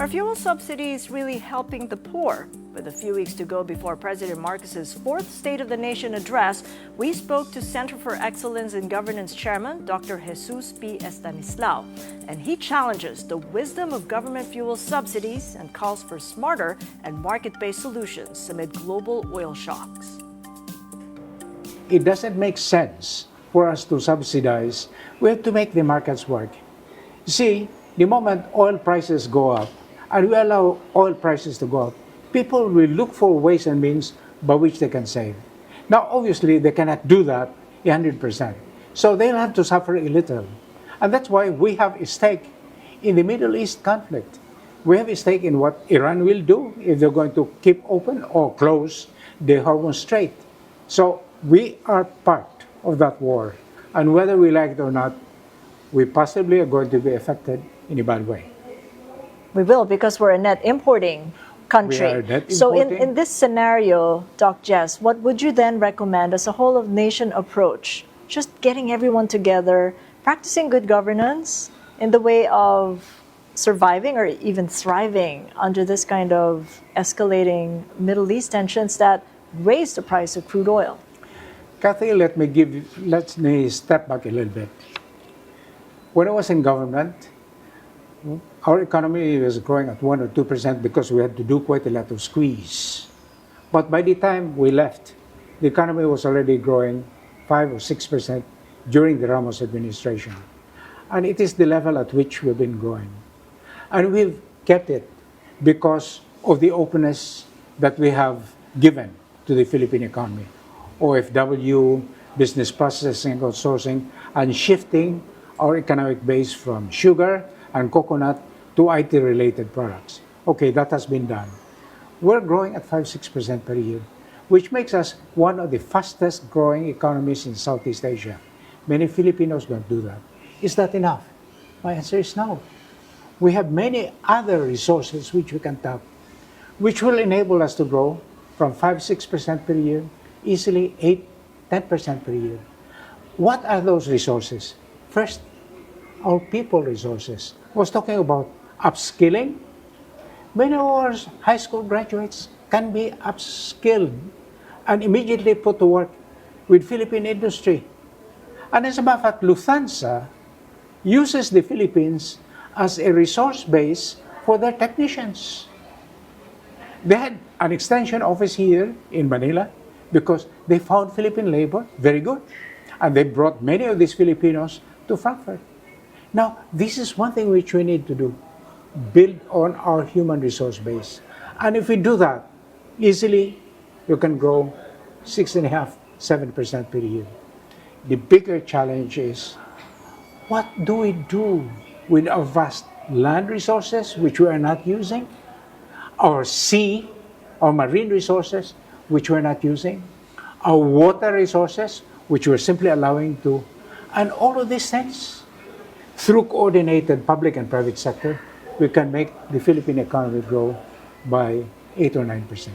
Are fuel subsidies really helping the poor? With a few weeks to go before President Marcos's fourth State of the Nation address, we spoke to Center for Excellence in Governance Chairman Dr. Jesus P. Estanislao, and he challenges the wisdom of government fuel subsidies and calls for smarter and market-based solutions amid global oil shocks. It doesn't make sense for us to subsidize. We have to make the markets work. See, the moment oil prices go up, and we allow oil prices to go up, people will look for ways and means by which they can save. Now, obviously, they cannot do that 100%. So they'll have to suffer a little. And that's why we have a stake in the Middle East conflict. We have a stake in what Iran will do if they're going to keep open or close the Hormuz Strait. So we are part of that war. And whether we like it or not, we possibly are going to be affected in a bad way. We will, because we're a net importing country. We are net so importing. in this scenario, Doc Jess, what would you then recommend as a whole of nation approach? Just getting everyone together, practicing good governance in the way of surviving or even thriving under this kind of escalating Middle East tensions that raise the price of crude oil. Kathy, let me step back a little bit. When I was in government, our economy was growing at 1 or 2% because we had to do quite a lot of squeeze. But by the time we left, the economy was already growing 5 or 6% during the Ramos administration. And it is the level at which we've been growing. And we've kept it because of the openness that we have given to the Philippine economy. OFW, business processing, outsourcing, and shifting our economic base from sugar and coconut to IT-related products. Okay, that has been done. We're growing at 5-6% per year, which makes us one of the fastest growing economies in Southeast Asia. Many Filipinos don't do that. Is that enough? My answer is no. We have many other resources which we can tap, which will enable us to grow from 5-6% per year, easily 8-10% per year. What are those resources? First, our people resources. I was talking about upskilling. Many of our high school graduates can be upskilled and immediately put to work with Philippine industry. And as a matter of fact, Lufthansa uses the Philippines as a resource base for their technicians. They had an extension office here in Manila because they found Philippine labor very good. And they brought many of these Filipinos to Frankfurt. Now, this is one thing which we need to do, build on our human resource base. And if we do that, easily you can grow 6.5-7% per year. The bigger challenge is, what do we do with our vast land resources, which we are not using, our sea, our marine resources, which we're not using, our water resources, which we're simply allowing to, and all of these things. Through coordinated public and private sector, we can make the Philippine economy grow by 8 or 9%.